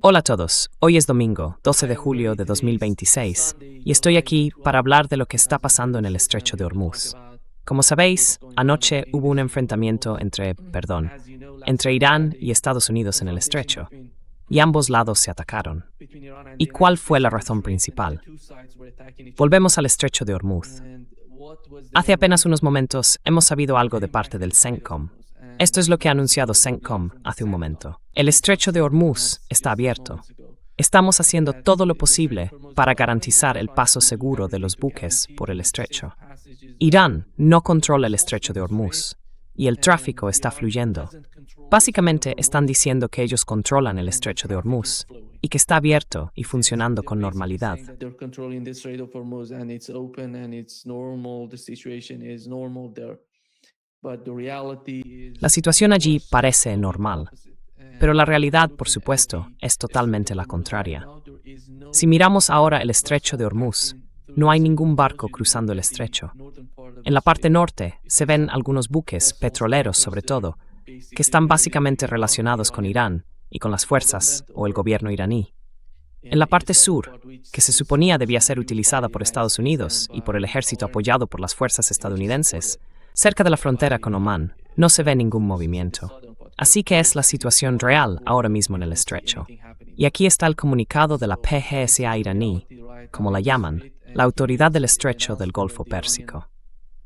Hola a todos, hoy es domingo, 12 de julio de 2026, y estoy aquí para hablar de lo que está pasando en el estrecho de Hormuz. Como sabéis, anoche hubo un enfrentamiento entre Irán y Estados Unidos en el estrecho, y ambos lados se atacaron. ¿Y cuál fue la razón principal? Volvemos al estrecho de Hormuz. Hace apenas unos momentos hemos sabido algo de parte del CENTCOM. Esto es lo que ha anunciado CENTCOM hace un momento. El estrecho de Hormuz está abierto. Estamos haciendo todo lo posible para garantizar el paso seguro de los buques por el estrecho. Irán no controla el estrecho de Hormuz y el tráfico está fluyendo. Básicamente están diciendo que ellos controlan el estrecho de Hormuz y que está abierto y funcionando con normalidad. La situación allí parece normal, pero la realidad, por supuesto, es totalmente la contraria. Si miramos ahora el estrecho de Hormuz, no hay ningún barco cruzando el estrecho. En la parte norte se ven algunos buques, petroleros sobre todo, que están básicamente relacionados con Irán y con las fuerzas o el gobierno iraní. En la parte sur, que se suponía debía ser utilizada por Estados Unidos y por el ejército apoyado por las fuerzas estadounidenses, cerca de la frontera con Omán, no se ve ningún movimiento. Así que es la situación real ahora mismo en el estrecho. Y aquí está el comunicado de la PGSA iraní, como la llaman, la Autoridad del Estrecho del Golfo Pérsico.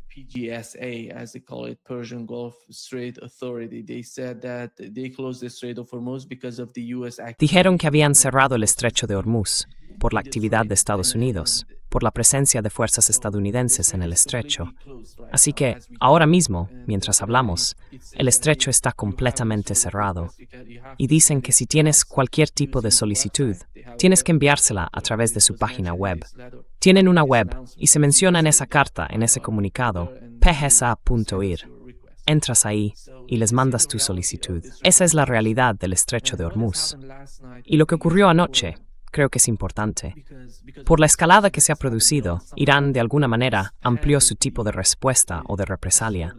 PGSA, as they call it, Persian Gulf Strait Authority. They said that they closed the Strait of Hormuz because of the U.S. Dijeron que habían cerrado el estrecho de Hormuz por la actividad de Estados Unidos, por la presencia de fuerzas estadounidenses en el estrecho. Así que, ahora mismo, mientras hablamos, el estrecho está completamente cerrado. Y dicen que si tienes cualquier tipo de solicitud, tienes que enviársela a través de su página web. Tienen una web y se menciona en esa carta, en ese comunicado, pgsa.ir. Entras ahí y les mandas tu solicitud. Esa es la realidad del estrecho de Hormuz. Y lo que ocurrió anoche, creo que es importante. Por la escalada que se ha producido, Irán de alguna manera amplió su tipo de respuesta o de represalia.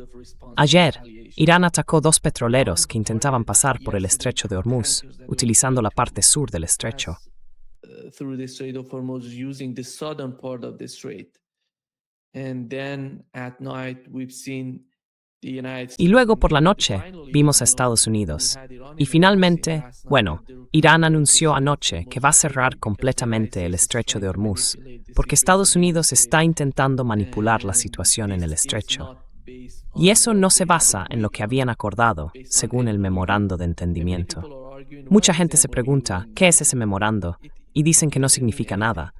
Ayer, Irán atacó 2 petroleros que intentaban pasar por el estrecho de Hormuz, utilizando la parte sur del estrecho. Through the Strait of Hormuz using the southern part of the strait. And then at night we've seen the United States. Y luego por la noche vimos a Estados Unidos. Y finalmente, Irán anunció anoche que va a cerrar completamente el estrecho de Hormuz, porque Estados Unidos está intentando manipular la situación en el estrecho. Y eso no se basa en lo que habían acordado, según el memorando de entendimiento. Mucha gente se pregunta, ¿qué es ese memorando? Y dicen que no significa nada.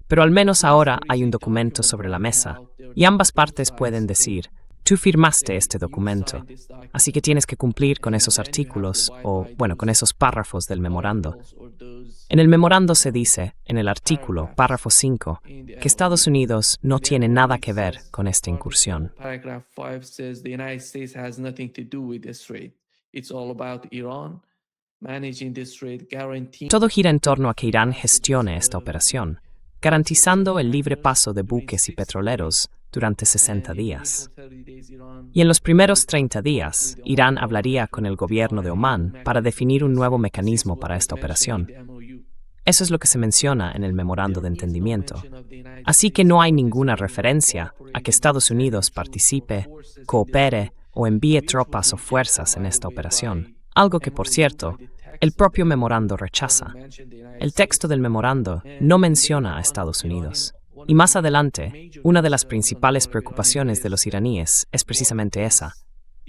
Pero al menos ahora hay un documento sobre la mesa, y ambas partes pueden decir, tú firmaste este documento, así que tienes que cumplir con esos artículos, con esos párrafos del memorando. En el memorando se dice, en el artículo, párrafo 5, que Estados Unidos no tiene nada que ver con esta incursión. Paragraph 5 says the United States has nothing to do with the strait. It's all about Iran. Todo gira en torno a que Irán gestione esta operación, garantizando el libre paso de buques y petroleros durante 60 días. Y en los primeros 30 días, Irán hablaría con el gobierno de Omán para definir un nuevo mecanismo para esta operación. Eso es lo que se menciona en el memorando de entendimiento. Así que no hay ninguna referencia a que Estados Unidos participe, coopere o envíe tropas o fuerzas en esta operación. Algo que, por cierto, el propio memorando rechaza. El texto del memorando no menciona a Estados Unidos. Y más adelante, una de las principales preocupaciones de los iraníes es precisamente esa.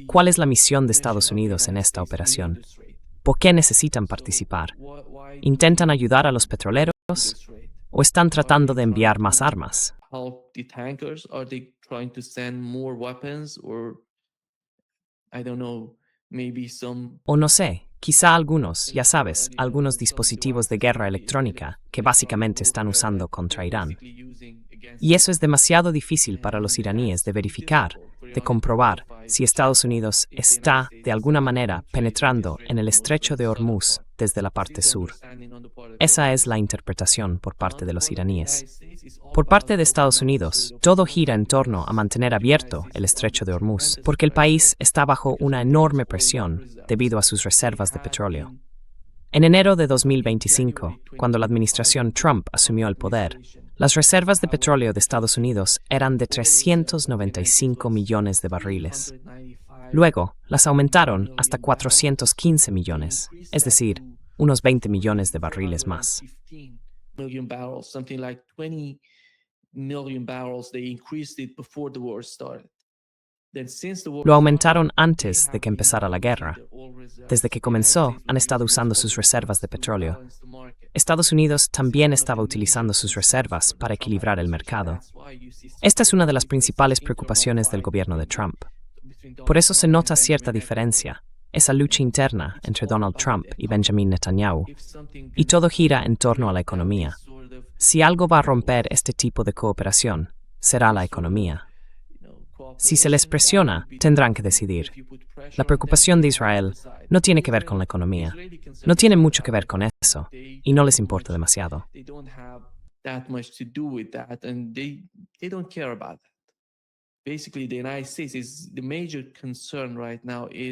¿Cuál es la misión de Estados Unidos en esta operación? ¿Por qué necesitan participar? ¿Intentan ayudar a los petroleros? ¿O están tratando de enviar más armas? O no sé, quizá algunos, ya sabes, algunos dispositivos de guerra electrónica que básicamente están usando contra Irán. Y eso es demasiado difícil para los iraníes de verificar, de comprobar si Estados Unidos está, de alguna manera, penetrando en el estrecho de Hormuz desde la parte sur. Esa es la interpretación por parte de los iraníes. Por parte de Estados Unidos, todo gira en torno a mantener abierto el estrecho de Hormuz, porque el país está bajo una enorme presión debido a sus reservas de petróleo. En enero de 2025, cuando la administración Trump asumió el poder, las reservas de petróleo de Estados Unidos eran de 395 millones de barriles. Luego, las aumentaron hasta 415 millones, es decir, unos 20 millones de barriles más. Lo aumentaron antes de que empezara la guerra. Desde que comenzó, han estado usando sus reservas de petróleo. Estados Unidos también estaba utilizando sus reservas para equilibrar el mercado. Esta es una de las principales preocupaciones del gobierno de Trump. Por eso se nota cierta diferencia, esa lucha interna entre Donald Trump y Benjamin Netanyahu, y todo gira en torno a la economía. Si algo va a romper este tipo de cooperación, será la economía. Si se les presiona, tendrán que decidir. La preocupación de Israel no tiene que ver con la economía. No tiene mucho que ver con eso, y no les importa demasiado.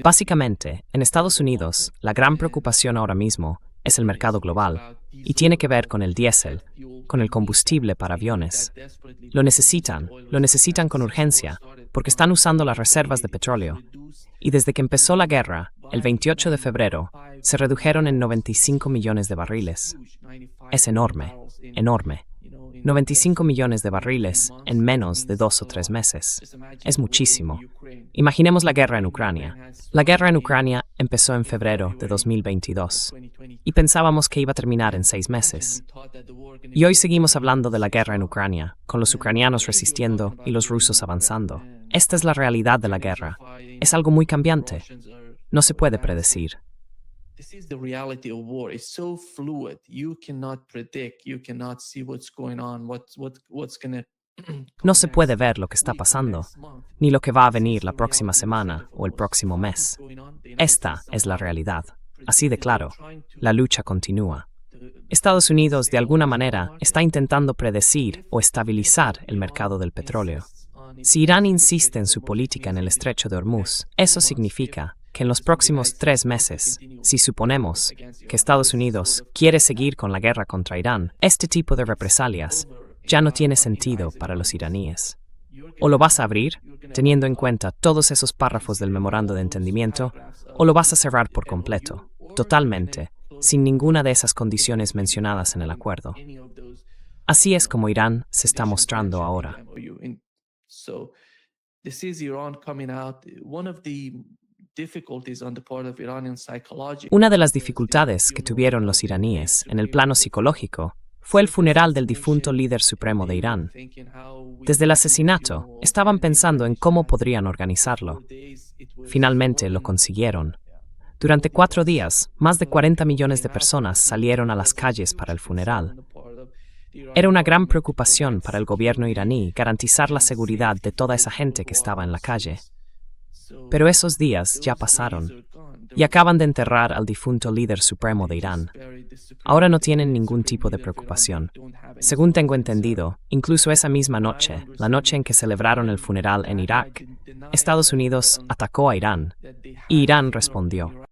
Básicamente, en Estados Unidos, la gran preocupación ahora mismo es el mercado global, y tiene que ver con el diésel, con el combustible para aviones. Lo necesitan con urgencia, porque están usando las reservas de petróleo. Y desde que empezó la guerra, el 28 de febrero, se redujeron en 95 millones de barriles. Es enorme, enorme. 95 millones de barriles en menos de 2 o 3 meses. Es muchísimo. Imaginemos la guerra en Ucrania. La guerra en Ucrania empezó en febrero de 2022 y pensábamos que iba a terminar en 6 meses. Y hoy seguimos hablando de la guerra en Ucrania, con los ucranianos resistiendo y los rusos avanzando. Esta es la realidad de la guerra. Es algo muy cambiante. No se puede predecir. This is the reality of war. It's so fluid. You cannot predict. You cannot see what's going on. What's going to No se puede ver lo que está pasando, ni lo que va a venir la próxima semana o el próximo mes. Esta es la realidad. Así de claro, la lucha continúa. Estados Unidos, de alguna manera, está intentando predecir o estabilizar el mercado del petróleo. Si Irán insiste en su política en el estrecho de Hormuz, eso significa que en los próximos 3 meses, si suponemos que Estados Unidos quiere seguir con la guerra contra Irán, este tipo de represalias ya no tiene sentido para los iraníes. O lo vas a abrir, teniendo en cuenta todos esos párrafos del memorando de entendimiento, o lo vas a cerrar por completo, totalmente, sin ninguna de esas condiciones mencionadas en el acuerdo. Así es como Irán se está mostrando ahora. Una de las dificultades que tuvieron los iraníes en el plano psicológico fue el funeral del difunto líder supremo de Irán. Desde el asesinato, estaban pensando en cómo podrían organizarlo. Finalmente lo consiguieron. Durante 4 días, más de 40 millones de personas salieron a las calles para el funeral. Era una gran preocupación para el gobierno iraní garantizar la seguridad de toda esa gente que estaba en la calle. Pero esos días ya pasaron y acaban de enterrar al difunto líder supremo de Irán. Ahora no tienen ningún tipo de preocupación. Según tengo entendido, incluso esa misma noche, la noche en que celebraron el funeral en Irak, Estados Unidos atacó a Irán y Irán respondió.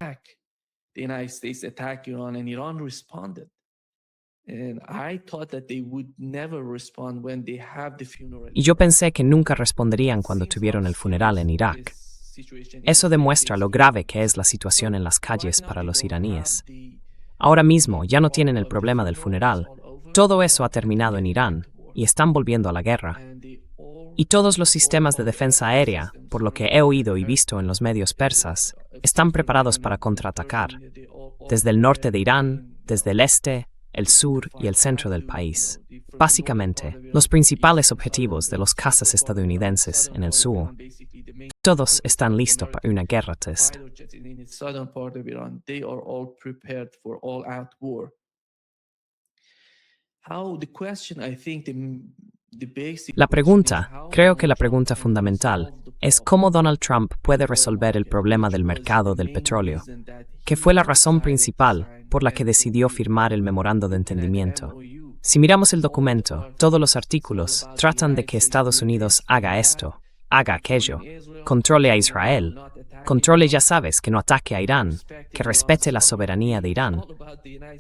Y yo pensé que nunca responderían cuando tuvieron el funeral en Irak. Eso demuestra lo grave que es la situación en las calles para los iraníes. Ahora mismo ya no tienen el problema del funeral. Todo eso ha terminado en Irán y están volviendo a la guerra. Y todos los sistemas de defensa aérea, por lo que he oído y visto en los medios persas, están preparados para contraatacar, desde el norte de Irán, desde el este, el sur y el centro del país. Básicamente, los principales objetivos de los cazas estadounidenses en el sur. Todos están listos para una guerra test. Creo que la pregunta fundamental es cómo Donald Trump puede resolver el problema del mercado del petróleo, que fue la razón principal por la que decidió firmar el memorando de entendimiento. Si miramos el documento, todos los artículos tratan de que Estados Unidos haga esto, haga aquello, controle a Israel, controle, ya sabes, que no ataque a Irán, que respete la soberanía de Irán.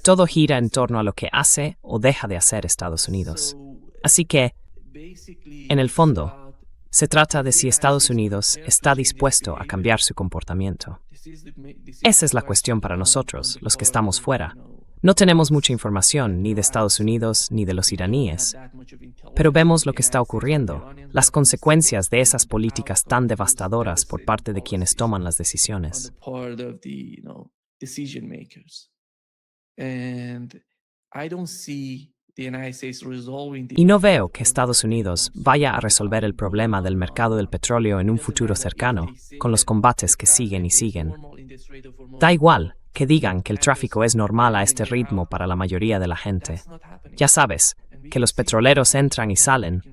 Todo gira en torno a lo que hace o deja de hacer Estados Unidos. Así que, en el fondo, se trata de si Estados Unidos está dispuesto a cambiar su comportamiento. Esa es la cuestión para nosotros, los que estamos fuera. No tenemos mucha información ni de Estados Unidos ni de los iraníes, pero vemos lo que está ocurriendo, las consecuencias de esas políticas tan devastadoras por parte de quienes toman las decisiones. Y no veo que Estados Unidos vaya a resolver el problema del mercado del petróleo en un futuro cercano, con los combates que siguen y siguen. Da igual que digan que el tráfico es normal a este ritmo para la mayoría de la gente. Ya sabes, que los petroleros entran y salen.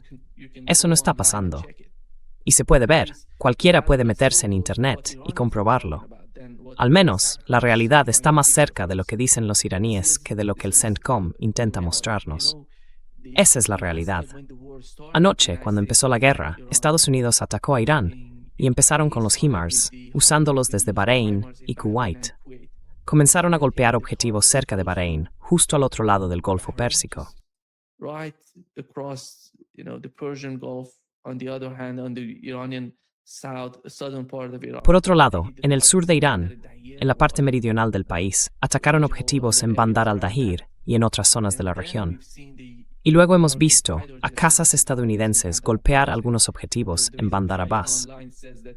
Eso no está pasando. Y se puede ver, cualquiera puede meterse en Internet y comprobarlo. Al menos, la realidad está más cerca de lo que dicen los iraníes que de lo que el CENTCOM intenta mostrarnos. Esa es la realidad. Anoche, cuando empezó la guerra, Estados Unidos atacó a Irán y empezaron con los HIMARS, usándolos desde Bahrein y Kuwait. Comenzaron a golpear objetivos cerca de Bahrein, justo al otro lado del Golfo Pérsico. Por otro lado, en el sur de Irán, en la parte meridional del país, atacaron objetivos en Bandar al-Dahir y en otras zonas de la región. Y luego hemos visto a cazas estadounidenses golpear algunos objetivos en Bandar Abbas.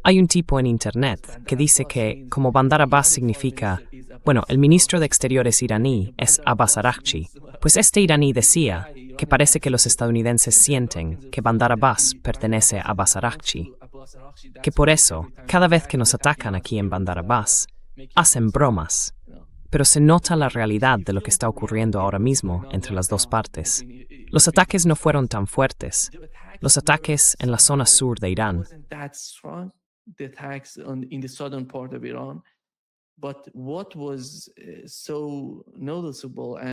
Hay un tipo en Internet que dice que, como Bandar Abbas significa, el ministro de Exteriores iraní es Abbas Araghchi, pues este iraní decía que parece que los estadounidenses sienten que Bandar Abbas pertenece a Abbas Araghchi, que por eso, cada vez que nos atacan aquí en Bandar Abbas, hacen bromas. Pero se nota la realidad de lo que está ocurriendo ahora mismo entre las dos partes. Los ataques no fueron tan fuertes. Los ataques en la zona sur de Irán.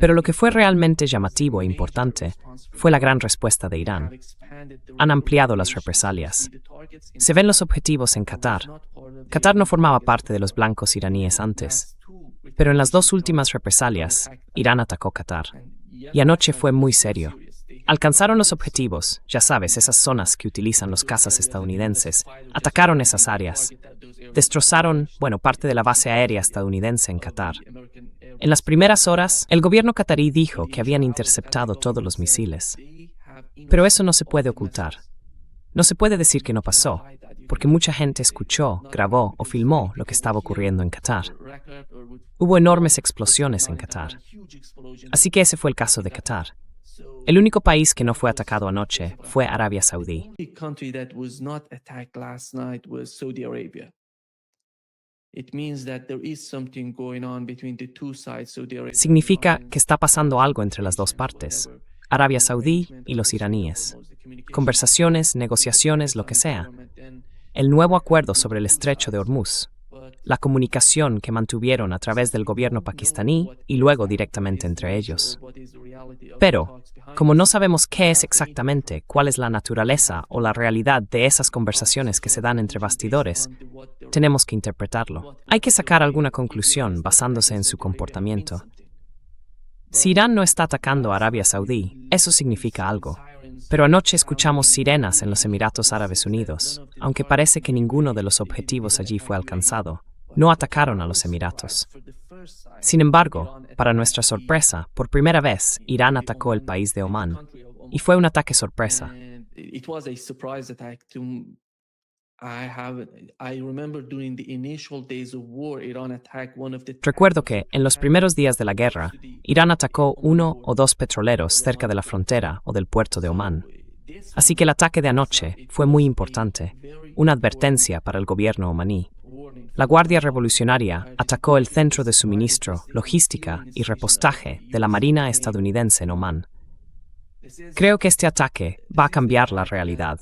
Pero lo que fue realmente llamativo e importante fue la gran respuesta de Irán. Han ampliado las represalias. Se ven los objetivos en Qatar. Qatar no formaba parte de los blancos iraníes antes. Pero en las dos últimas represalias, Irán atacó Qatar. Y anoche fue muy serio. Alcanzaron los objetivos, ya sabes, esas zonas que utilizan los cazas estadounidenses. Atacaron esas áreas. Destrozaron, parte de la base aérea estadounidense en Qatar. En las primeras horas, el gobierno qatarí dijo que habían interceptado todos los misiles. Pero eso no se puede ocultar. No se puede decir que no pasó, porque mucha gente escuchó, grabó o filmó lo que estaba ocurriendo en Qatar. Hubo enormes explosiones en Qatar. Así que ese fue el caso de Qatar. El único país que no fue atacado anoche fue Arabia Saudí. Significa que está pasando algo entre las dos partes, Arabia Saudí y los iraníes. Conversaciones, negociaciones, lo que sea. El nuevo acuerdo sobre el estrecho de Hormuz. La comunicación que mantuvieron a través del gobierno pakistaní y luego directamente entre ellos. Pero, como no sabemos qué es exactamente, cuál es la naturaleza o la realidad de esas conversaciones que se dan entre bastidores, tenemos que interpretarlo. Hay que sacar alguna conclusión basándose en su comportamiento. Si Irán no está atacando a Arabia Saudí, eso significa algo. Pero anoche escuchamos sirenas en los Emiratos Árabes Unidos, aunque parece que ninguno de los objetivos allí fue alcanzado. No atacaron a los Emiratos. Sin embargo, para nuestra sorpresa, por primera vez, Irán atacó el país de Omán. Y fue un ataque sorpresa. Recuerdo que, en los primeros días de la guerra, Irán atacó 1 o 2 petroleros cerca de la frontera o del puerto de Omán. Así que el ataque de anoche fue muy importante, una advertencia para el gobierno omaní. La Guardia Revolucionaria atacó el centro de suministro, logística y repostaje de la Marina estadounidense en Omán. Creo que este ataque va a cambiar la realidad.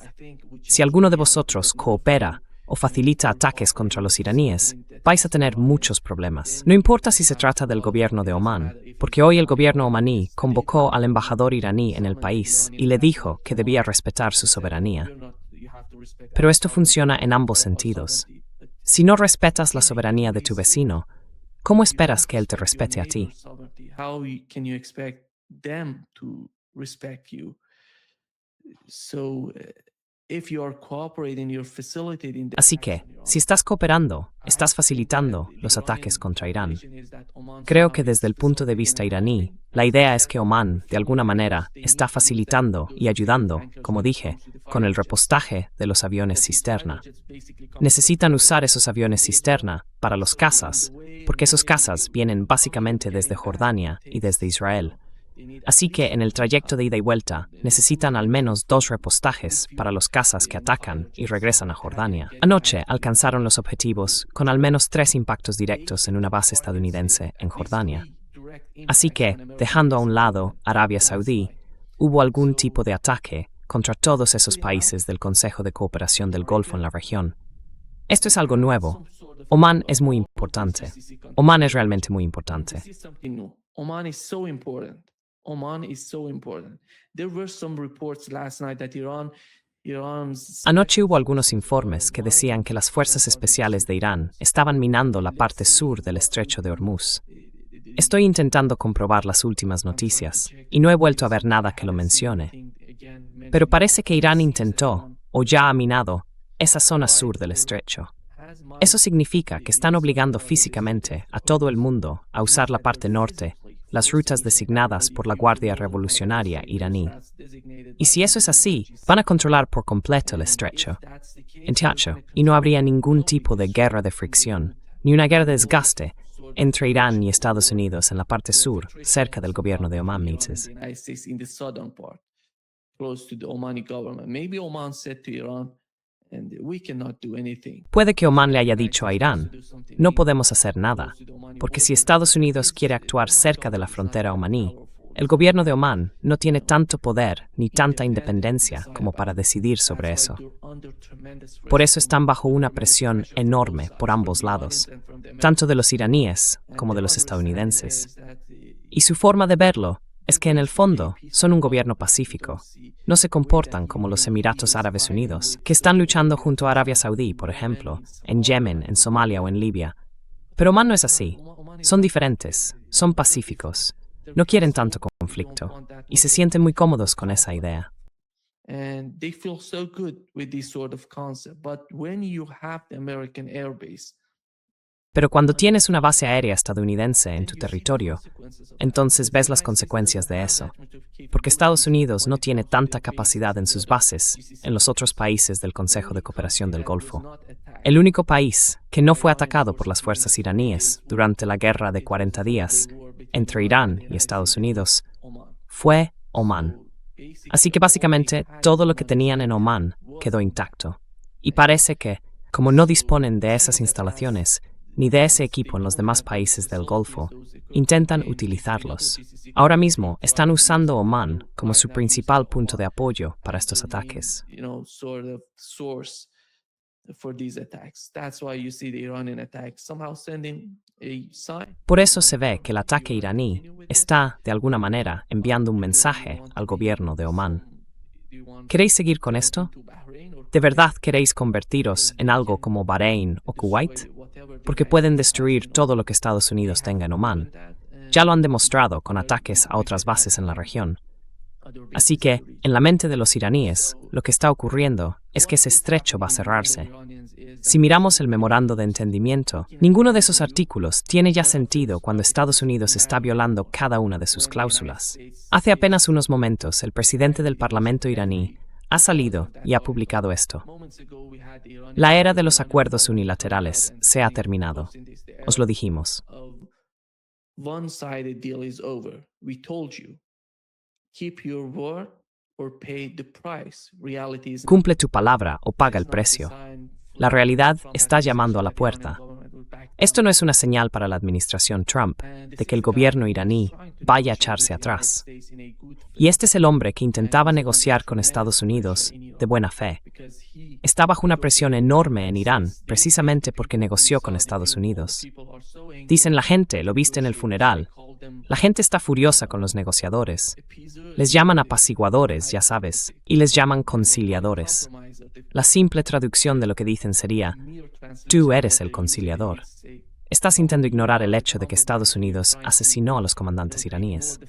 Si alguno de vosotros coopera o facilita ataques contra los iraníes, vais a tener muchos problemas. No importa si se trata del gobierno de Omán, porque hoy el gobierno omaní convocó al embajador iraní en el país y le dijo que debía respetar su soberanía. Pero esto funciona en ambos sentidos. Si no respetas la soberanía de tu vecino, ¿cómo esperas que él te respete a ti? Can you expect them to respect you? So, if you are cooperating, you're facilitating the Así attacks que, on Iran. si estás cooperando, estás facilitando los ataques contra Irán. Creo que desde el punto de vista iraní, la idea es que Omán, de alguna manera, está facilitando y ayudando, como dije, con el repostaje de los aviones cisterna. Necesitan usar esos aviones cisterna para los cazas, porque esos cazas vienen básicamente desde Jordania y desde Israel. Así que en el trayecto de ida y vuelta necesitan al menos 2 repostajes para los cazas que atacan y regresan a Jordania. Anoche alcanzaron los objetivos con al menos 3 impactos directos en una base estadounidense en Jordania. Así que, dejando a un lado Arabia Saudí, hubo algún tipo de ataque contra todos esos países del Consejo de Cooperación del Golfo en la región. Esto es algo nuevo. Omán es muy importante. Omán es realmente muy importante. Oman is so important. Oman is so important. There were some reports last night that Iran's Anoche hubo algunos informes que decían que las fuerzas especiales de Irán estaban minando la parte sur del estrecho de Hormuz. Estoy intentando comprobar las últimas noticias y no he vuelto a ver nada que lo mencione. Pero parece que Irán intentó, o ya ha minado, esa zona sur del estrecho. Eso significa que están obligando físicamente a todo el mundo a usar la parte norte, las rutas designadas por la Guardia Revolucionaria iraní. Y si eso es así, van a controlar por completo el estrecho. Y no habría ningún tipo de guerra de fricción, ni una guerra de desgaste entre Irán y Estados Unidos en la parte sur, cerca del gobierno de Omán. in the southern part, close to the Omani government. Maybe Oman said to Iran, and we cannot do anything. Puede que Omán le haya dicho a Irán, no podemos hacer nada, porque si Estados Unidos quiere actuar cerca de la frontera omaní, el gobierno de Omán no tiene tanto poder ni tanta independencia como para decidir sobre eso. Por eso están bajo una presión enorme por ambos lados, tanto de los iraníes como de los estadounidenses. Y su forma de verlo es que en el fondo son un gobierno pacífico. No se comportan como los Emiratos Árabes Unidos, que están luchando junto a Arabia Saudí, por ejemplo, en Yemen, en Somalia o en Libia. Pero Omán no es así. Son diferentes, son pacíficos, no quieren tanto conflicto y se sienten muy cómodos con esa idea. And they feel so good with this sort of concept. But when you have the American air base, Pero cuando tienes una base aérea estadounidense en tu territorio, entonces ves las consecuencias de eso, porque Estados Unidos no tiene tanta capacidad en sus bases en los otros países del Consejo de Cooperación del Golfo. El único país que no fue atacado por las fuerzas iraníes durante la guerra de 40 días entre Irán y Estados Unidos fue Omán. Así que básicamente todo lo que tenían en Omán quedó intacto. Y parece que, como no disponen de esas instalaciones, ni de ese equipo en los demás países del Golfo, intentan utilizarlos. Ahora mismo están usando Omán como su principal punto de apoyo para estos ataques. Sort of source for these attacks. That's why you see the Iranian attack somehow sending a sign. Por eso se ve que el ataque iraní está, de alguna manera, enviando un mensaje al gobierno de Omán. ¿Queréis seguir con esto? ¿De verdad queréis convertiros en algo como Bahrein o Kuwait? Porque pueden destruir todo lo que Estados Unidos tenga en Omán. Ya lo han demostrado con ataques a otras bases en la región. Así que, en la mente de los iraníes, lo que está ocurriendo es que ese estrecho va a cerrarse. Si miramos el memorando de entendimiento, ninguno de esos artículos tiene ya sentido cuando Estados Unidos está violando cada una de sus cláusulas. Hace apenas unos momentos, el presidente del Parlamento iraní ha salido y ha publicado esto. La era de los acuerdos unilaterales se ha terminado. Os lo dijimos. One-sided deal is over. We told you. Keep your word or pay the price. Reality is Cumple tu palabra o paga el precio. La realidad está llamando a la puerta. Esto no es una señal para la administración Trump de que el gobierno iraní vaya a echarse atrás. Y este es el hombre que intentaba negociar con Estados Unidos de buena fe. Está bajo una presión enorme en Irán precisamente porque negoció con Estados Unidos. Dicen la gente, lo viste en el funeral. La gente está furiosa con los negociadores. Les llaman apaciguadores, ya sabes, y les llaman conciliadores. La simple traducción de lo que dicen sería: tú eres el conciliador. Estás intentando ignorar el hecho de que Estados Unidos asesinó a los comandantes iraníes.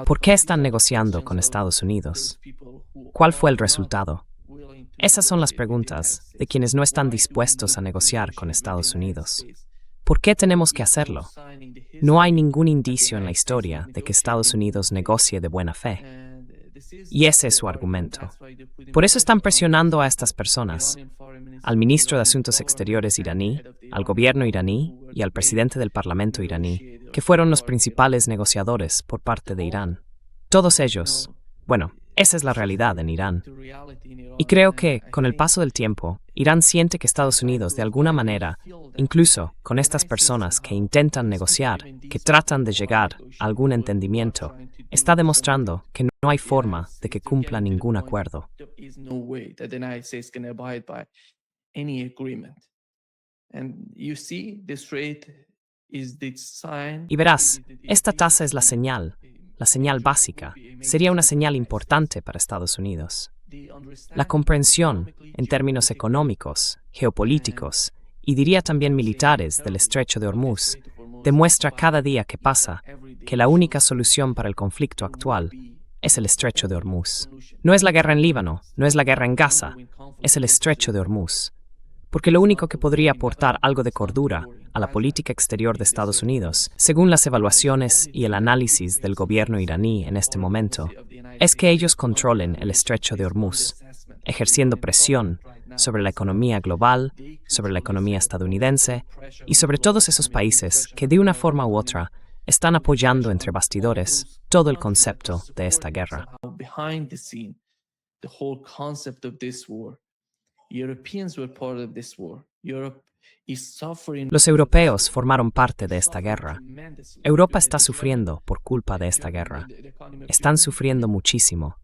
¿Por qué están negociando con Estados Unidos? ¿Cuál fue el resultado? Esas son las preguntas de quienes no están dispuestos a negociar con Estados Unidos. ¿Por qué tenemos que hacerlo? No hay ningún indicio en la historia de que Estados Unidos negocie de buena fe. Y ese es su argumento. Por eso están presionando a estas personas, al ministro de Asuntos Exteriores iraní, al gobierno iraní y al presidente del Parlamento iraní, que fueron los principales negociadores por parte de Irán. Todos ellos, bueno, esa es la realidad en Irán. Y creo que, con el paso del tiempo, Irán siente que Estados Unidos, de alguna manera, incluso con estas personas que intentan negociar, que tratan de llegar a algún entendimiento, está demostrando que no hay forma de que cumpla ningún acuerdo. Y verás, esta tasa es la señal básica, sería una señal importante para Estados Unidos. La comprensión, en términos económicos, geopolíticos y diría también militares del Estrecho de Hormuz, demuestra cada día que pasa que la única solución para el conflicto actual es el Estrecho de Hormuz. No es la guerra en Líbano, no es la guerra en Gaza, es el Estrecho de Hormuz. Porque lo único que podría aportar algo de cordura a la política exterior de Estados Unidos, según las evaluaciones y el análisis del gobierno iraní en este momento, es que ellos controlen el Estrecho de Hormuz, ejerciendo presión sobre la economía global, sobre la economía estadounidense y sobre todos esos países que de una forma u otra están apoyando entre bastidores todo el concepto de esta guerra. Los europeos formaron parte de esta guerra. Europa está sufriendo por culpa de esta guerra. Están sufriendo muchísimo.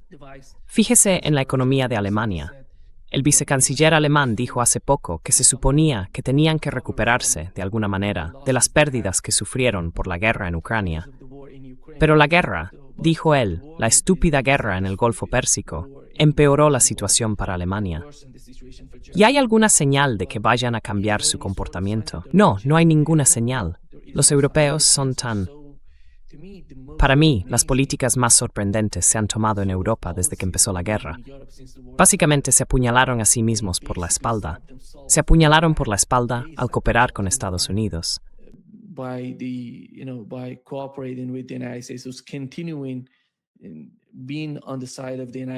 Fíjese en la economía de Alemania. El vicecanciller alemán dijo hace poco que se suponía que tenían que recuperarse, de alguna manera, de las pérdidas que sufrieron por la guerra en Ucrania. Pero la guerra, dijo él, la estúpida guerra en el Golfo Pérsico, empeoró la situación para Alemania. ¿Y hay alguna señal de que vayan a cambiar su comportamiento? No, no hay ninguna señal. Los europeos son tan... Para mí, las políticas más sorprendentes se han tomado en Europa desde que empezó la guerra. Básicamente se apuñalaron a sí mismos por la espalda. Se apuñalaron por la espalda al cooperar con Estados Unidos.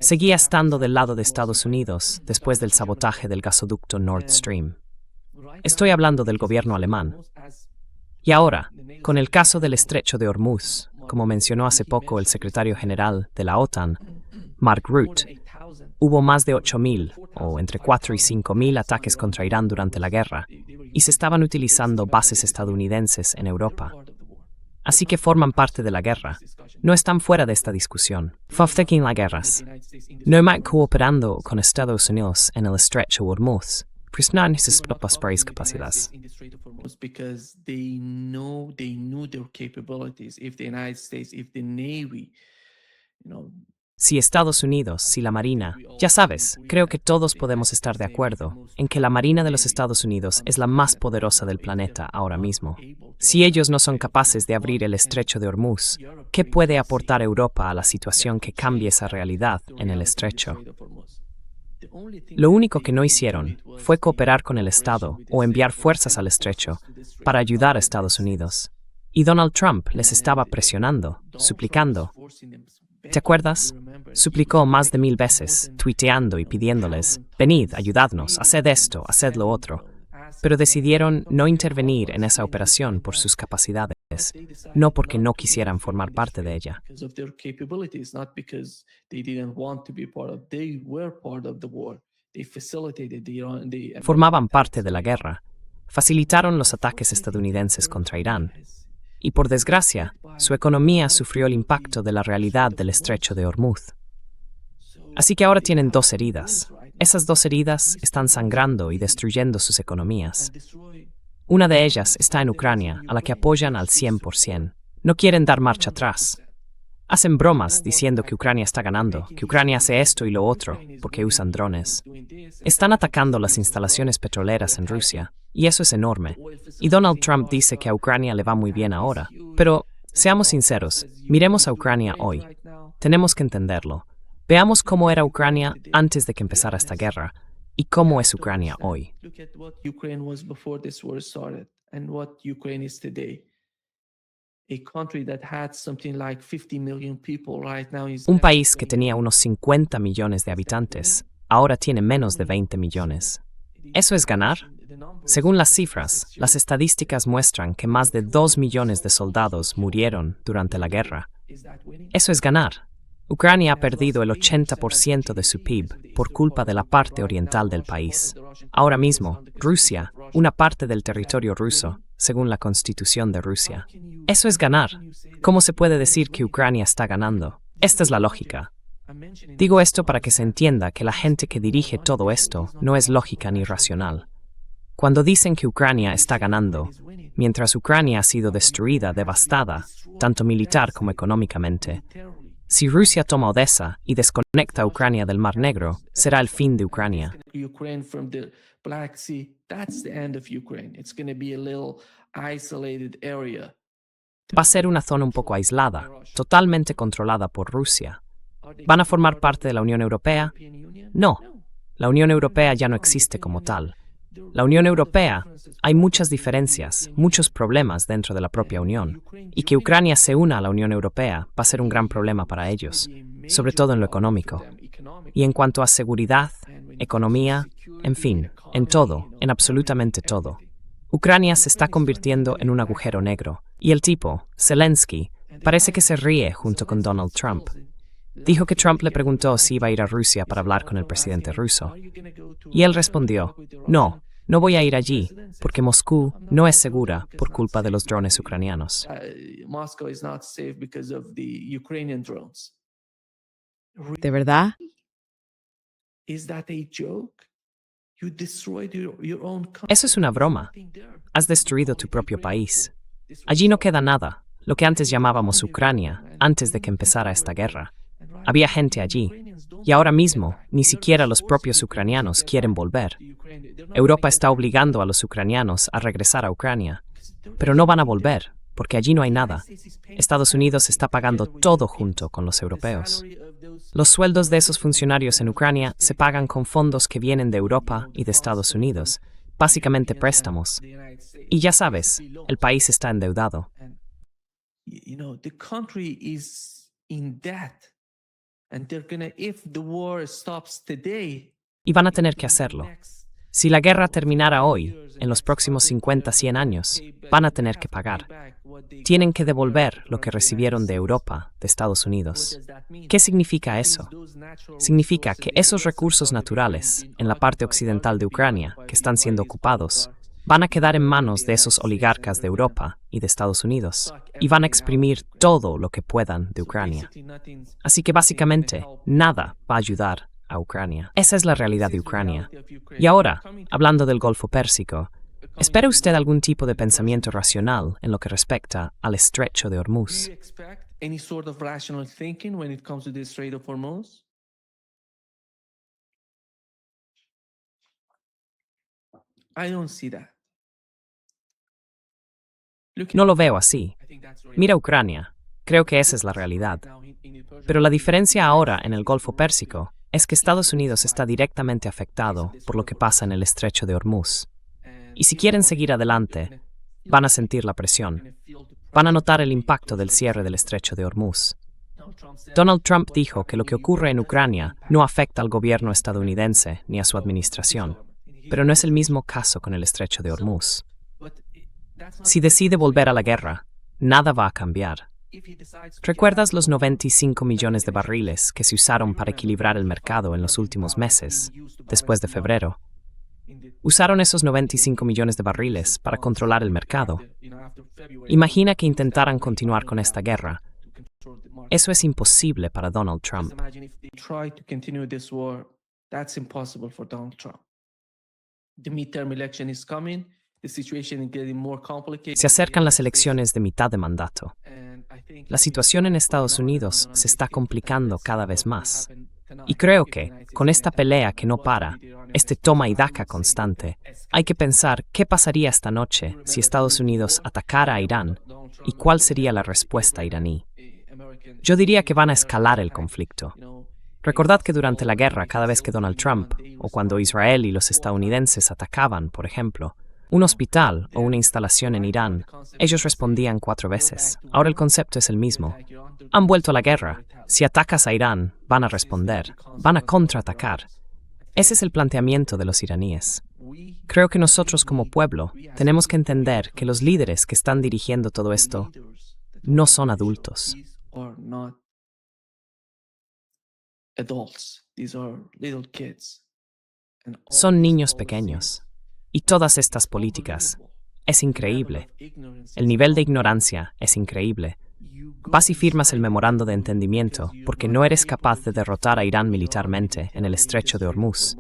Seguía estando del lado de Estados Unidos después del sabotaje del gasoducto Nord Stream. Estoy hablando del gobierno alemán. Y ahora, con el caso del Estrecho de Hormuz, como mencionó hace poco el secretario general de la OTAN, Mark Rutte, hubo más de 8.000, o entre 4 y 5.000 ataques contra Irán durante la guerra, y se estaban utilizando bases estadounidenses en Europa. Así que forman parte de la guerra. No están fuera de esta discusión. Foftekin las guerras. No están cooperando con Estados Unidos en el Estrecho de Hormuz. Pues no han sus propias capacidades. Because they know their capabilities. If the United States, if the Navy, Si Estados Unidos, si la Marina, ya sabes, creo que todos podemos estar de acuerdo en que la Marina de los Estados Unidos es la más poderosa del planeta ahora mismo. Si ellos no son capaces de abrir el Estrecho de Hormuz, ¿qué puede aportar Europa a la situación que cambie esa realidad en el Estrecho? Lo único que no hicieron fue cooperar con el Estado o enviar fuerzas al Estrecho para ayudar a Estados Unidos. Y Donald Trump les estaba presionando, suplicando. ¿Te acuerdas? Suplicó más de 1000 veces, tuiteando y pidiéndoles, venid, ayudadnos, haced esto, haced lo otro. Pero decidieron no intervenir en esa operación por sus capacidades, no porque no quisieran formar parte de ella. Formaban parte de la guerra, facilitaron los ataques estadounidenses contra Irán. Y por desgracia, su economía sufrió el impacto de la realidad del Estrecho de Hormuz. Así que ahora tienen 2 heridas. Esas 2 heridas están sangrando y destruyendo sus economías. Una de ellas está en Ucrania, a la que apoyan al 100%. No quieren dar marcha atrás. Hacen bromas diciendo que Ucrania está ganando, que Ucrania hace esto y lo otro, porque usan drones. Están atacando las instalaciones petroleras en Rusia, y eso es enorme. Y Donald Trump dice que a Ucrania le va muy bien ahora. Pero, seamos sinceros, miremos a Ucrania hoy. Tenemos que entenderlo. Veamos cómo era Ucrania antes de que empezara esta guerra, y cómo es Ucrania hoy. Look at what Ukraine was before this war started and what Ukraine is today. A country that had something like 50 million people right now is Un país que tenía unos 50 millones de habitantes, ahora tiene menos de 20 millones. ¿Eso es ganar? Según las cifras, las estadísticas muestran que más de 2 millones de soldados murieron durante la guerra. Eso es ganar. Ucrania ha perdido el 80% de su PIB por culpa de la parte oriental del país. Ahora mismo, Rusia, una parte del territorio ruso, según la Constitución de Rusia. Eso es ganar. ¿Cómo se puede decir que Ucrania está ganando? Esta es la lógica. Digo esto para que se entienda que la gente que dirige todo esto no es lógica ni racional. Cuando dicen que Ucrania está ganando, mientras Ucrania ha sido destruida, devastada, tanto militar como económicamente, si Rusia toma Odessa y desconecta a Ucrania del Mar Negro, será el fin de Ucrania. Ukraine from the Black Sea, that's the end of Ukraine. It's going to be a little isolated area. Va a ser una zona un poco aislada, totalmente controlada por Rusia. ¿Van a formar parte de la Unión Europea? No. La Unión Europea ya no existe como tal. La Unión Europea, hay muchas diferencias, muchos problemas dentro de la propia Unión, y que Ucrania se una a la Unión Europea va a ser un gran problema para ellos, sobre todo en lo económico. Y en cuanto a seguridad, economía, en fin, en todo, en absolutamente todo. Ucrania se está convirtiendo en un agujero negro, y el tipo, Zelensky, parece que se ríe junto con Donald Trump. Dijo que Trump le preguntó si iba a ir a Rusia para hablar con el presidente ruso. Y él respondió, no voy a ir allí, porque Moscú no es segura por culpa de los drones ucranianos. Moscow is not safe because of the Ukrainian drones. ¿De verdad? Is that a joke? You destroyed your own country. Eso es una broma. Has destruido tu propio país. Allí no queda nada, lo que antes llamábamos Ucrania, antes de que empezara esta guerra. Había gente allí, y ahora mismo ni siquiera los propios ucranianos quieren volver. Europa está obligando a los ucranianos a regresar a Ucrania, pero no van a volver, porque allí no hay nada. Estados Unidos está pagando todo junto con los europeos. Los sueldos de esos funcionarios en Ucrania se pagan con fondos que vienen de Europa y de Estados Unidos, básicamente préstamos. Y ya sabes, el país está endeudado. The country is in debt. And they're gonna, if the war stops today, Y van a tener que hacerlo. Si la guerra terminara hoy, en los próximos 50, 100 años, van a tener que pagar. Tienen que devolver lo que recibieron de Europa, de Estados Unidos. ¿Qué significa eso? Significa que esos recursos naturales, en la parte occidental de Ucrania, que están siendo ocupados, van a quedar en manos de esos oligarcas de Europa y de Estados Unidos, y van a exprimir todo lo que puedan de Ucrania. Así que básicamente, nada va a ayudar a Ucrania. Esa es la realidad de Ucrania. Y ahora, hablando del Golfo Pérsico, ¿espera usted algún tipo de pensamiento racional en lo que respecta al Estrecho de Hormuz? do you expect any sort of rational thinking when it comes to the Strait of Hormuz? I don't see that. No lo veo así. Mira Ucrania. Creo que esa es la realidad. Pero la diferencia ahora en el Golfo Pérsico es que Estados Unidos está directamente afectado por lo que pasa en el Estrecho de Hormuz. Y si quieren seguir adelante, van a sentir la presión. Van a notar el impacto del cierre del Estrecho de Hormuz. Donald Trump dijo que lo que ocurre en Ucrania no afecta al gobierno estadounidense ni a su administración, pero no es el mismo caso con el Estrecho de Hormuz. Si decide volver a la guerra, nada va a cambiar. ¿Recuerdas los 95 millones de barriles que se usaron para equilibrar el mercado en los últimos meses, después de febrero? Usaron esos 95 millones de barriles para controlar el mercado. Imagina que intentaran continuar con esta guerra. Eso es imposible para Donald Trump. Imagine if they try to continue this war. That's impossible for Donald Trump. The midterm election is coming. The situation is getting more complicated. Se acercan las elecciones de mitad de mandato. And la situación en Estados Unidos se está complicando cada vez más. Y creo que, con esta pelea que no para, este toma y daca constante, hay que pensar qué pasaría esta noche si Estados Unidos atacara a Irán y cuál sería la respuesta iraní. Yo diría que van a escalar el conflicto. Recordad que durante la guerra, cada vez que Donald Trump, o cuando Israel y los estadounidenses atacaban, por ejemplo, un hospital o una instalación en Irán, ellos respondían 4 veces. Ahora el concepto es el mismo. Han vuelto a la guerra. Si atacas a Irán, van a responder, van a contraatacar. Ese es el planteamiento de los iraníes. Creo que nosotros como pueblo tenemos que entender que los líderes que están dirigiendo todo esto no son adultos. Son niños pequeños. Y todas estas políticas, es increíble. El nivel de ignorancia es increíble. Vas y firmas el memorando de entendimiento porque no eres capaz de derrotar a Irán militarmente en el estrecho de Hormuz.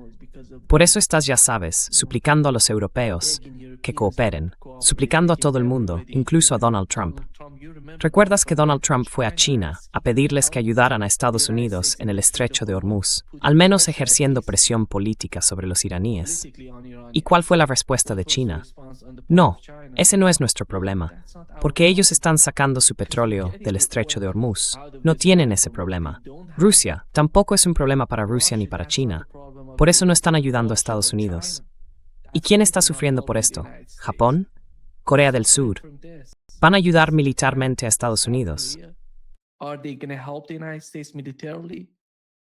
Por eso estás, ya sabes, suplicando a los europeos que cooperen, suplicando a todo el mundo, incluso a Donald Trump. ¿Recuerdas que Donald Trump fue a China a pedirles que ayudaran a Estados Unidos en el estrecho de Hormuz, al menos ejerciendo presión política sobre los iraníes? ¿Y cuál fue la respuesta de China? No, ese no es nuestro problema, porque ellos están sacando su petróleo del estrecho de Hormuz. No tienen ese problema. Rusia tampoco es un problema para Rusia ni para China. Por eso no están ayudando a Estados Unidos. ¿Y quién está sufriendo por esto? ¿Japón? ¿Corea del Sur? ¿Van a ayudar militarmente a Estados Unidos?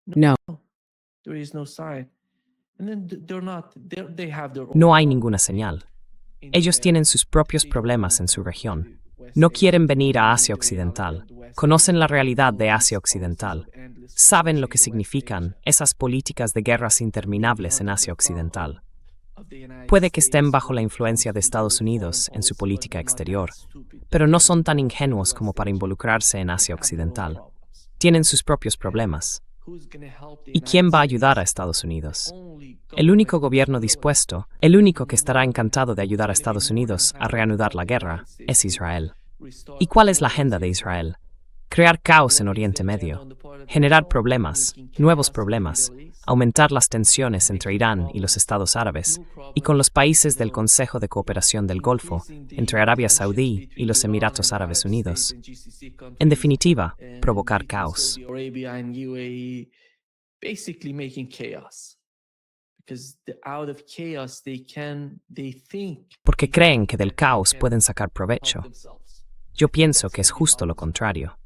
No. No hay ninguna señal. Ellos tienen sus propios problemas en su región. No quieren venir a Asia Occidental. Conocen la realidad de Asia Occidental. Saben lo que significan esas políticas de guerras interminables en Asia Occidental. Puede que estén bajo la influencia de Estados Unidos en su política exterior, pero no son tan ingenuos como para involucrarse en Asia Occidental. Tienen sus propios problemas. ¿Y quién va a ayudar a Estados Unidos? El único gobierno dispuesto, el único que estará encantado de ayudar a Estados Unidos a reanudar la guerra, es Israel. ¿Y cuál es la agenda de Israel? Crear caos en Oriente Medio, generar problemas, nuevos problemas, aumentar las tensiones entre Irán y los Estados Árabes y con los países del Consejo de Cooperación del Golfo, entre Arabia Saudí y los Emiratos Árabes Unidos. En definitiva, provocar caos. Porque creen que del caos pueden sacar provecho. Yo pienso que es justo lo contrario.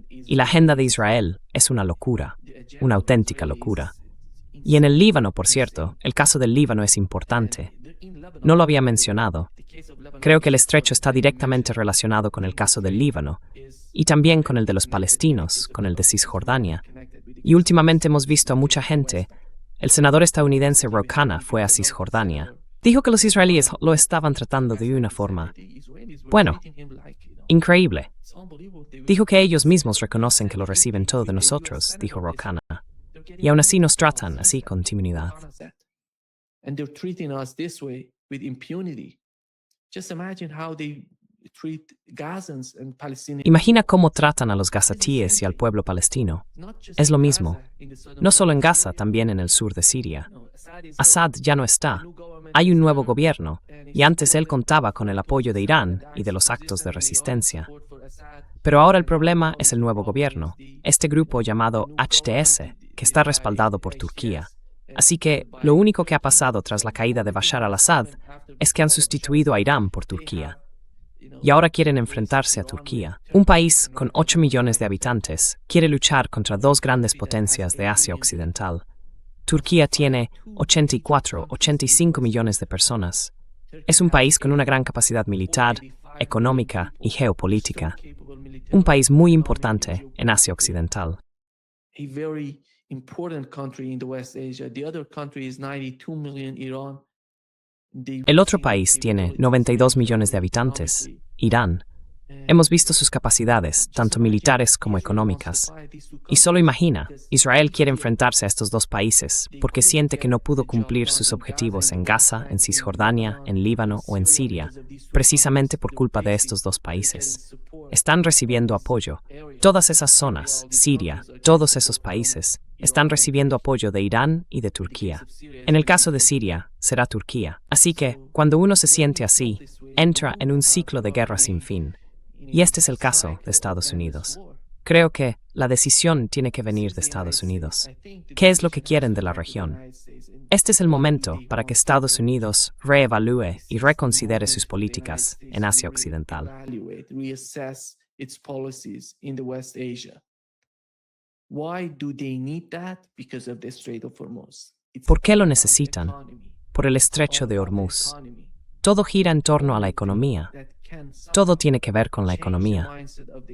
Y la agenda de Israel es una locura, una auténtica locura. Y en el Líbano, por cierto, el caso del Líbano es importante. No lo había mencionado. Creo que el estrecho está directamente relacionado con el caso del Líbano, y también con el de los palestinos, con el de Cisjordania. Y últimamente hemos visto a mucha gente. El senador estadounidense Ro Khanna fue a Cisjordania. Dijo que los israelíes lo estaban tratando de una forma, bueno, increíble. Dijo que ellos mismos reconocen que lo reciben todo de nosotros, dijo Ro Khanna. Y aún así nos tratan así con impunidad. Imagina cómo tratan a los gazatíes y al pueblo palestino. Es lo mismo. No solo en Gaza, también en el sur de Siria. Assad ya no está. Hay un nuevo gobierno, y antes él contaba con el apoyo de Irán y de los actos de resistencia. Pero ahora el problema es el nuevo gobierno, este grupo llamado HTS, que está respaldado por Turquía. Así que lo único que ha pasado tras la caída de Bashar al-Assad es que han sustituido a Irán por Turquía. Y ahora quieren enfrentarse a Turquía. Un país con 8 millones de habitantes quiere luchar contra 2 grandes potencias de Asia Occidental. Turquía tiene 84, 85 millones de personas. Es un país con una gran capacidad militar, económica y geopolítica. Un país muy importante en Asia Occidental. El otro país tiene 92 millones de habitantes, Irán, Hemos visto sus capacidades, tanto militares como económicas. Y solo imagina, Israel quiere enfrentarse a estos dos países porque siente que no pudo cumplir sus objetivos en Gaza, en Cisjordania, en Líbano o en Siria, precisamente por culpa de estos dos países. Están recibiendo apoyo. Todas esas zonas, Siria, todos esos países, están recibiendo apoyo de Irán y de Turquía. En el caso de Siria, será Turquía. Así que, cuando uno se siente así, entra en un ciclo de guerra sin fin. Y este es el caso de Estados Unidos. Creo que la decisión tiene que venir de Estados Unidos. ¿Qué es lo que quieren de la región? Este es el momento para que Estados Unidos reevalúe y reconsidere sus políticas en Asia Occidental. ¿Por qué lo necesitan? Por el estrecho de Hormuz. Todo gira en torno a la economía. Todo tiene que ver con la economía.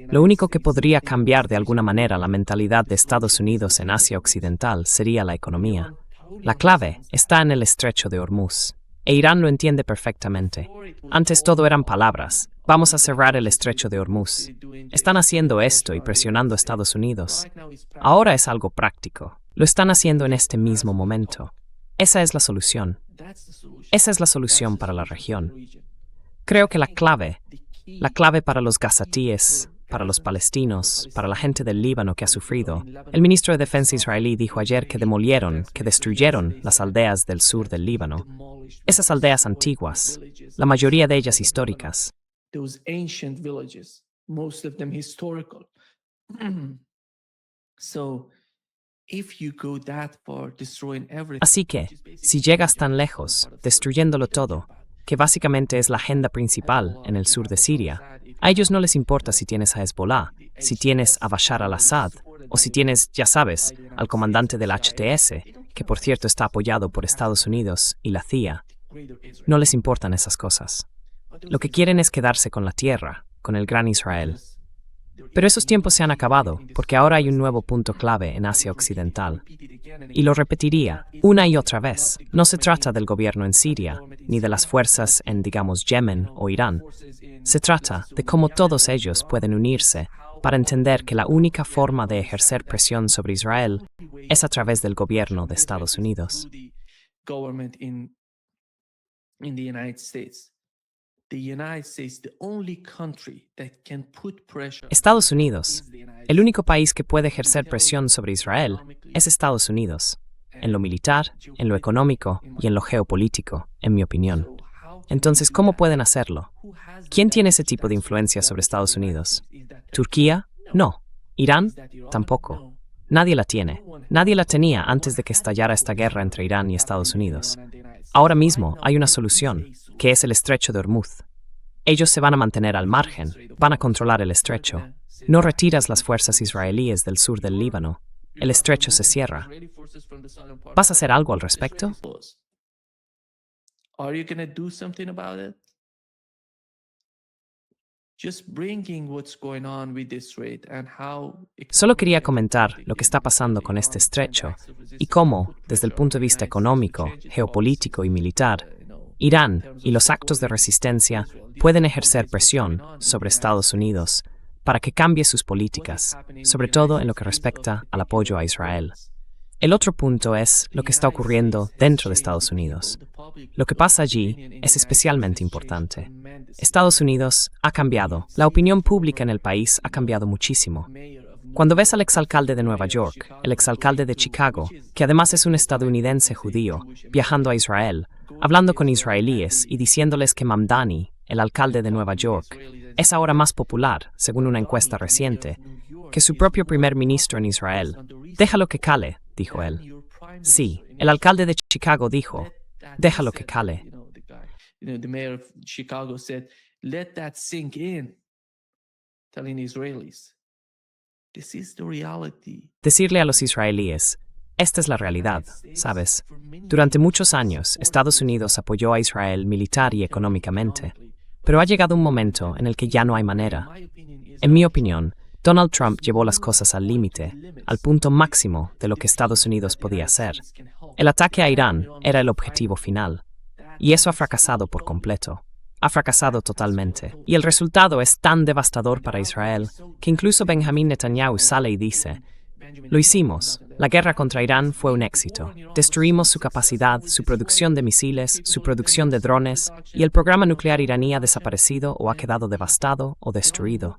Lo único que podría cambiar de alguna manera la mentalidad de Estados Unidos en Asia Occidental sería la economía. La clave está en el estrecho de Hormuz. E Irán lo entiende perfectamente. Antes todo eran palabras. Vamos a cerrar el estrecho de Hormuz. Están haciendo esto y presionando a Estados Unidos. Ahora es algo práctico. Lo están haciendo en este mismo momento. Esa es la solución. Esa es la solución para la región. Creo que la clave para los gazatíes, para los palestinos, para la gente del Líbano que ha sufrido, el ministro de Defensa israelí dijo ayer que que destruyeron las aldeas del sur del Líbano. Esas aldeas antiguas, la mayoría de ellas históricas. Así que, si llegas tan lejos, destruyéndolo todo, que básicamente es la agenda principal en el sur de Siria, a ellos no les importa si tienes a Hezbollah, si tienes a Bashar al-Assad, o si tienes, ya sabes, al comandante del HTS, que por cierto está apoyado por Estados Unidos y la CIA. No les importan esas cosas. Lo que quieren es quedarse con la tierra, con el gran Israel. Pero esos tiempos se han acabado, porque ahora hay un nuevo punto clave en Asia Occidental. Y lo repetiría, una y otra vez. No se trata del gobierno en Siria, ni de las fuerzas en, digamos, Yemen o Irán. Se trata de cómo todos ellos pueden unirse para entender que la única forma de ejercer presión sobre Israel es a través del gobierno de Estados Unidos. Estados Unidos, el único país que puede ejercer presión sobre Israel, es Estados Unidos, en lo militar, en lo económico y en lo geopolítico, en mi opinión. Entonces, ¿cómo pueden hacerlo? ¿Quién tiene ese tipo de influencia sobre Estados Unidos? ¿Turquía? No. ¿Irán? Tampoco. Nadie la tiene. Nadie la tenía antes de que estallara esta guerra entre Irán y Estados Unidos. Ahora mismo hay una solución, que es el estrecho de Hormuz. Ellos se van a mantener al margen, van a controlar el estrecho. No retiras las fuerzas israelíes del sur del Líbano. El estrecho se cierra. ¿Vas a hacer algo al respecto? Solo quería comentar lo que está pasando con este estrecho y cómo, desde el punto de vista económico, geopolítico y militar, Irán y los actos de resistencia pueden ejercer presión sobre Estados Unidos para que cambie sus políticas, sobre todo en lo que respecta al apoyo a Israel. El otro punto es lo que está ocurriendo dentro de Estados Unidos. Lo que pasa allí es especialmente importante. Estados Unidos ha cambiado. La opinión pública en el país ha cambiado muchísimo. Cuando ves al exalcalde de Nueva York, el exalcalde de Chicago, que además es un estadounidense judío, viajando a Israel, hablando con israelíes y diciéndoles que Mamdani, el alcalde de Nueva York, es ahora más popular, según una encuesta reciente, que su propio primer ministro en Israel. Déjalo que cale, dijo él. Sí, el alcalde de Chicago dijo, déjalo que cale. The mayor of Chicago said, let that sink in, telling Israelis. This is the reality. Decirle a los israelíes, esta es la realidad, ¿sabes? Durante muchos años, Estados Unidos apoyó a Israel militar y económicamente, pero ha llegado un momento en el que ya no hay manera. En mi opinión, Donald Trump llevó las cosas al límite, al punto máximo de lo que Estados Unidos podía hacer. El ataque a Irán era el objetivo final, y eso ha fracasado por completo. ha fracasado totalmente, y el resultado es tan devastador para Israel que incluso Benjamín Netanyahu sale y dice: lo hicimos. La guerra contra Irán fue un éxito. Destruimos su capacidad, su producción de misiles, su producción de drones, y el programa nuclear iraní ha desaparecido o ha quedado devastado o destruido.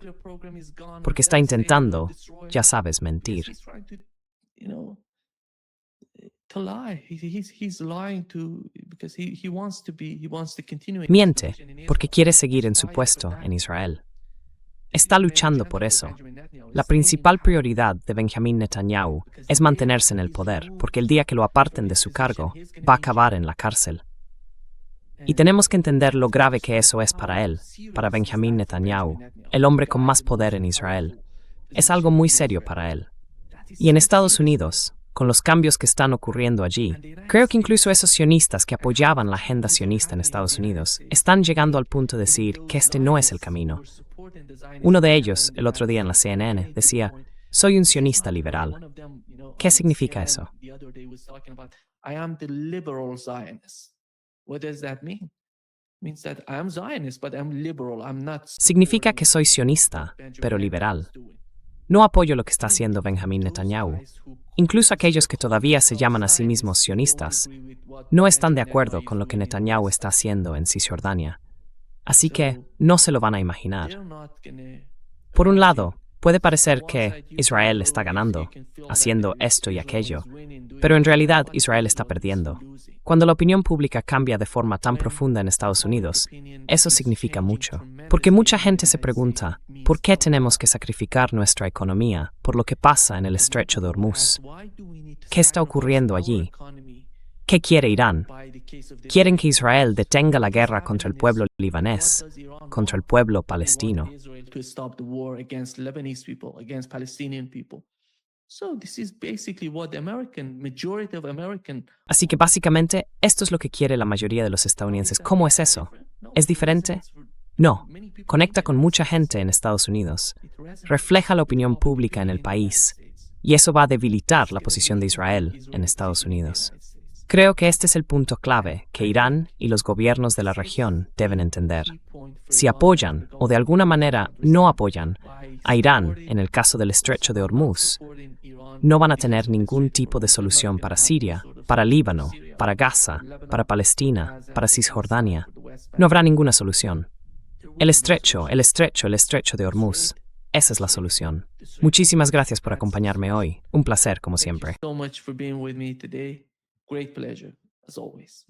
Porque está intentando, ya sabes, mentir. Miente porque quiere seguir en su puesto en Israel. Está luchando por eso. La principal prioridad de Benjamín Netanyahu es mantenerse en el poder, porque el día que lo aparten de su cargo, va a acabar en la cárcel. Y tenemos que entender lo grave que eso es para él, para Benjamín Netanyahu, el hombre con más poder en Israel. Es algo muy serio para él. Y en Estados Unidos, con los cambios que están ocurriendo allí, creo que incluso esos sionistas que apoyaban la agenda sionista en Estados Unidos están llegando al punto de decir que este no es el camino. Uno de ellos, el otro día en la CNN, decía: soy un sionista liberal. ¿Qué significa eso? I am the liberal Zionist. What does that mean? Means that I am Zionist, but I'm liberal. I'm not. Significa que soy sionista, pero liberal. No apoyo lo que está haciendo Benjamín Netanyahu. Incluso aquellos que todavía se llaman a sí mismos sionistas no están de acuerdo con lo que Netanyahu está haciendo en Cisjordania. Así que no se lo van a imaginar. Por un lado, puede parecer que Israel está ganando, haciendo esto y aquello, pero en realidad Israel está perdiendo. Cuando la opinión pública cambia de forma tan profunda en Estados Unidos, eso significa mucho. Porque mucha gente se pregunta, ¿por qué tenemos que sacrificar nuestra economía por lo que pasa en el estrecho de Hormuz? ¿Qué está ocurriendo allí? ¿Qué quiere Irán? Quieren que Israel detenga la guerra contra el pueblo libanés, contra el pueblo palestino. Así que básicamente esto es lo que quiere la mayoría de los estadounidenses. ¿Cómo es eso? ¿Es diferente? No. Conecta con mucha gente en Estados Unidos. Refleja la opinión pública en el país. Y eso va a debilitar la posición de Israel en Estados Unidos. Creo que este es el punto clave que Irán y los gobiernos de la región deben entender. Si apoyan, o de alguna manera no apoyan, a Irán en el caso del estrecho de Hormuz, no van a tener ningún tipo de solución para Siria, para Líbano, para Gaza, para Palestina, para Cisjordania. No habrá ninguna solución. El estrecho de Hormuz. Esa es la solución. Muchísimas gracias por acompañarme hoy. Un placer, como siempre. Great pleasure, as always.